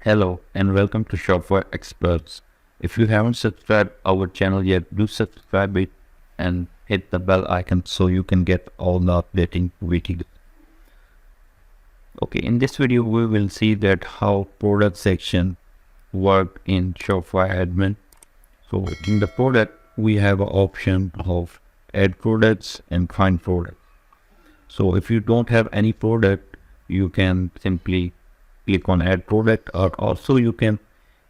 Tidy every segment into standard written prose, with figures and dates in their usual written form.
Hello and welcome to Shopify Experts. If you haven't subscribed our channel yet, do subscribe it and hit the bell icon so you can get all the updating videos. Okay, in this video we will see that how product section work in Shopify admin. So in the product we have an option of add products and find products. So if you don't have any product, you can simply click on add product, or also you can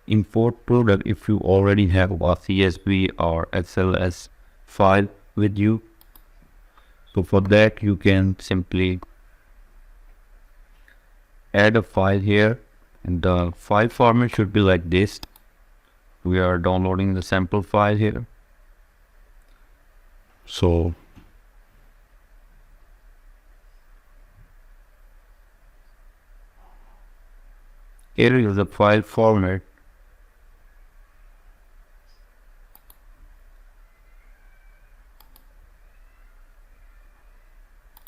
import product if you already have a CSV or XLS file with you. So for that you can simply add a file here, and the file format should be like this. We are downloading the sample file here. So here is the file format.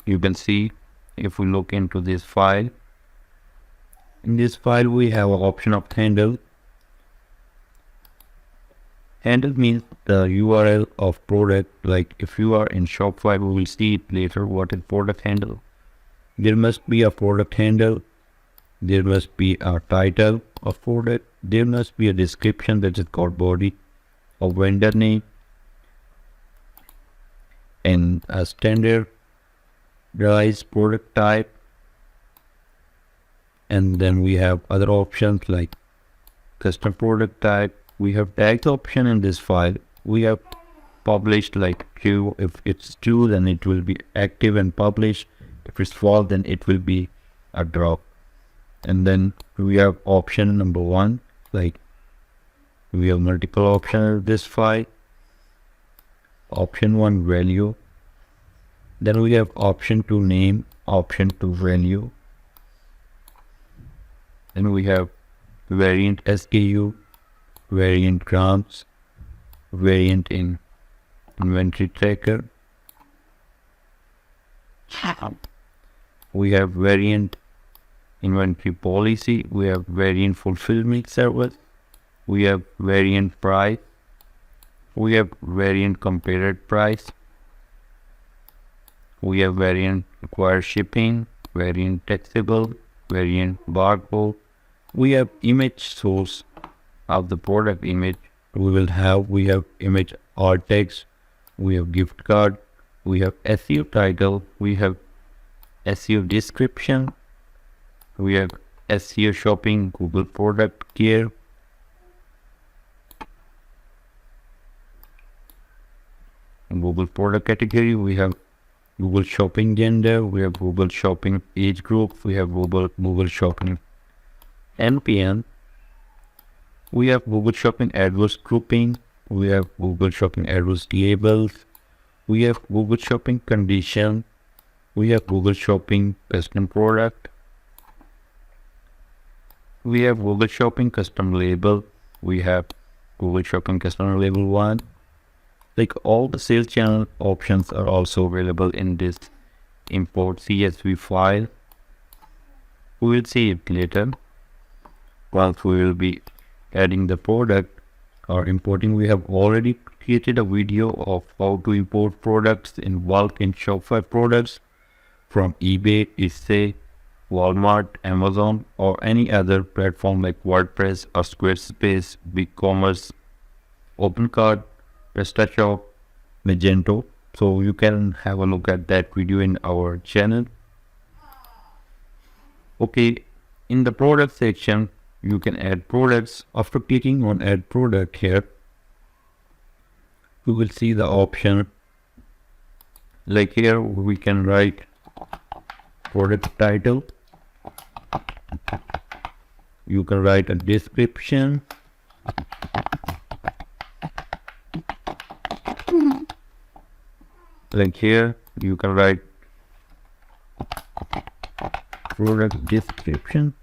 You can see if we look into this file, in this file we have an option of handle. Handle means the URL of product. Like if you are in Shopify, we will see it later what is product handle. There must be a product handle. There must be a title of product. There must be a description that is called body, a vendor name, and a standardized product type. And then we have other options like custom product type. We have tags option in this file. We have published like true. If it's true, then it will be active and published. If it's false, then it will be a drop. And then we have option number 1, like we have multiple options in this file. Option 1, value. Then we have option 2, name, option 2, value. Then we have variant SKU, variant grams, variant in inventory tracker. We have variant inventory policy. We have variant fulfillment service. We have variant price. We have variant compared price. We have variant required shipping, variant taxable, variant barcode. We have image source of the product image. We have image alt text. We have gift card. We have SEO title. We have SEO description. We have SEO shopping, Google product care. In Google product category, we have Google shopping gender. We have Google shopping age group. We have Google shopping NPN. We have Google shopping AdWords grouping. We have Google shopping AdWords labels. We have Google shopping condition. We have Google shopping custom product. We have Google shopping custom label. We have Google shopping custom label 1. Like all the sales channel options are also available in this import CSV file. We will see it later. Once we will be adding the product or importing, we have already created a video of how to import products in bulk in Shopify products from eBay, Etsy, Walmart, Amazon, or any other platform like WordPress or Squarespace, BigCommerce, OpenCart, PrestaShop, Magento. So you can have a look at that video in our channel. Okay, in the product section, you can add products. After clicking on add product here, you will see the option. Like here, we can write product title. You can write a description. Like here, you can write product description.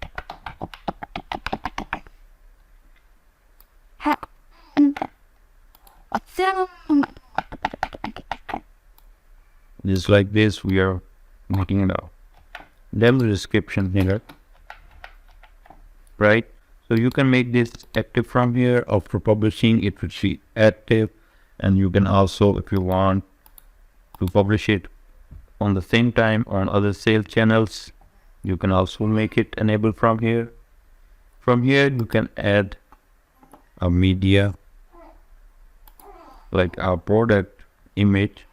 Just like this, we are making it out. Demo description here, right? So you can make this active from here. After publishing, it will be active, and you can also, if you want to publish it on the same time on other sales channels, you can also make it enable from here. From here, you can add a media like our product image.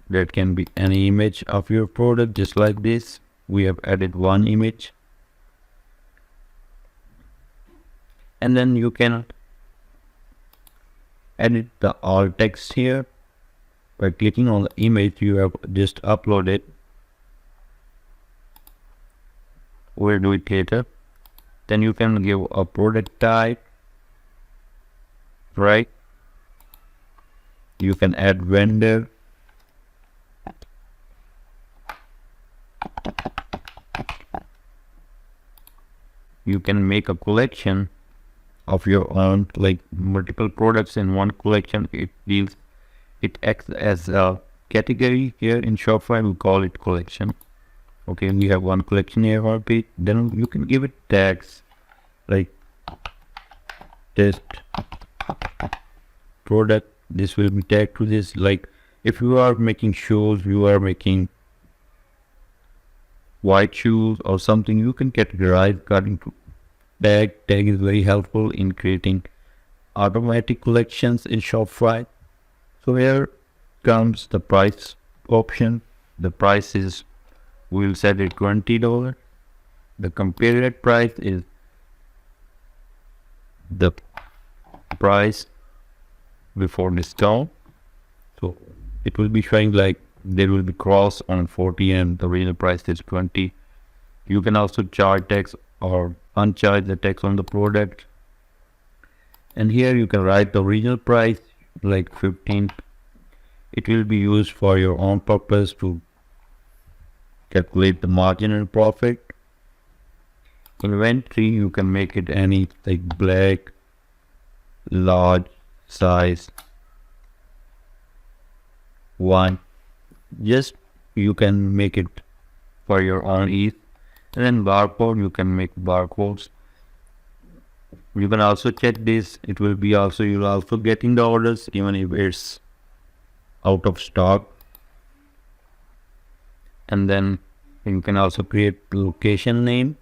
That can be any image of your product, just like this. We have added one image. And then you can edit the alt text here by clicking on the image you have just uploaded. We'll do it later. Then you can give a product type, right? You can add vendor. You can make a collection of your own, like multiple products in one collection. It acts as a category here in Shopify. We call it collection. Okay, we have one collection here on page. Then you can give it tags like test product. This will be tagged to this. Like if you are making shoes, you are making white shoes or something, you can categorize according to tag. Tag is very helpful in creating automatic collections in Shopify. So here comes the price option. The price is, we'll set it $20. The comparative price is the price before discount. So it will be showing like there will be cross on 40 and the original price is 20. You can also charge tax or uncharge the tax on the product. And here you can write the original price like 15. It will be used for your own purpose to calculate the margin and profit. Inventory, you can make it any, like black, large, size 1. Just you can make it for your own ease. And then barcode, you can make barcodes. You can also check this. It will be also, you'll also getting the orders even if it's out of stock. And then you can also create location name,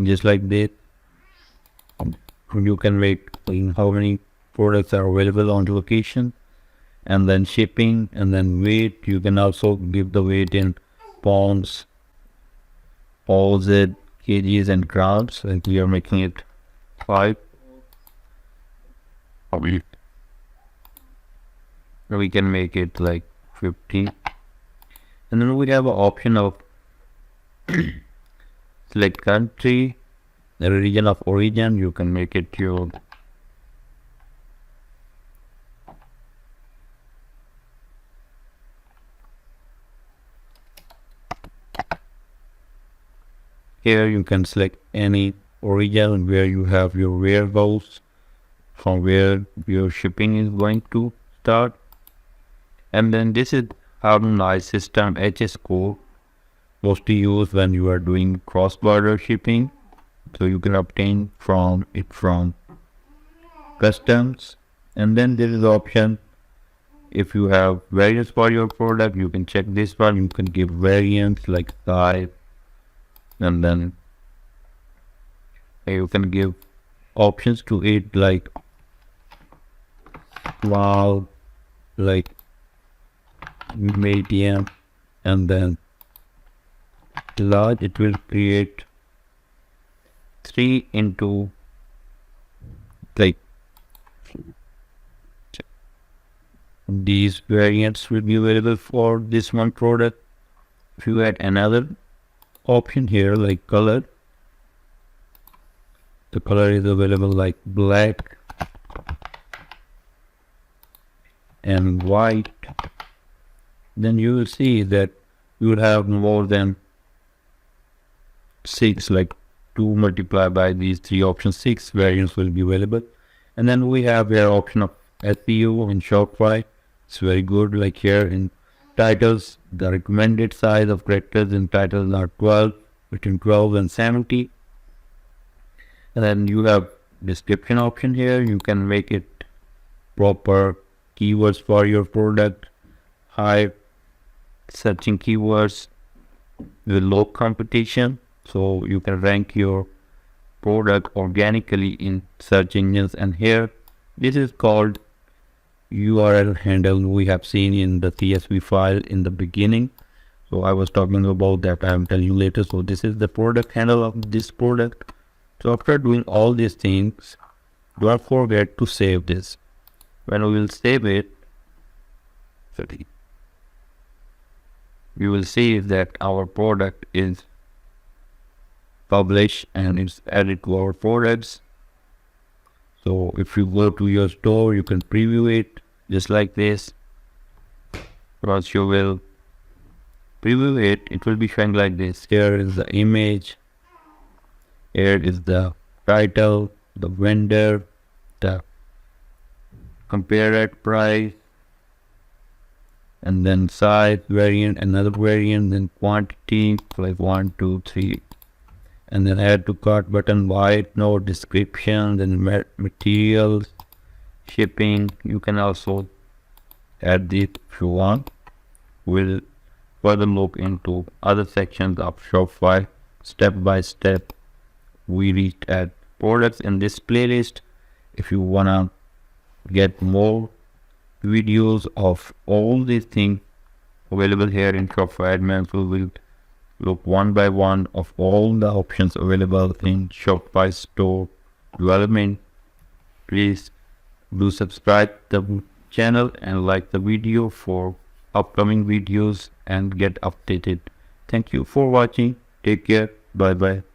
just like this. You can make how many products are available on the location, and then shipping, and then weight. You can also give the weight in pounds, ounces, kgs, and grams. And we are making it 5. We can make it like 50. And then we have an option of select country, the region of origin. You can make it your here. You can select any origin where you have your warehouse, from where your shipping is going to start. And then this is harmonized system HS code, mostly used when you are doing cross-border shipping. So you can obtain from customs. And then there is the option, if you have variants for your product, you can check this one. You can give variants like size, and then you can give options to it like small, like medium, and then large. It will create 3 into like these variants will be available for this one product. If you add another option here like color, the color is available like black and white, then you will see that you will have more than 6, like 2 multiplied by these 3 options, 6 variants will be available. And then we have here option of SEO in Shopify. It's very good. Like here in Titles, the recommended size of characters in titles are 12, between 12 and 70. And then you have description option here. You can make it proper keywords for your product, high searching keywords with low competition, so you can rank your product organically in search engines. And here this is called URL handle we have seen in the CSV file in the beginning. So I was talking about that, I will tell you later. So this is the product handle of this product. So after doing all these things, do not forget to save this. When we will save it, we will see that our product is published and it's added to our products. So if you go to your store, you can preview it just like this. Once you will preview it, it will be showing like this. Here is the image, here is the title, the vendor, the compared price, and then size, variant, another variant, then quantity, like 1, 2, 3, and then add to cart button, white note, description, then materials, shipping. You can also add this if you want. We'll further look into other sections of Shopify step by step. We reached at products in this playlist. If you wanna get more videos of all these things available here in Shopify admin, so we'll look one by one of all the options available in Shopify store development. Please do subscribe the channel and like the video for upcoming videos and get updated. Thank you for watching. Take care. Bye bye.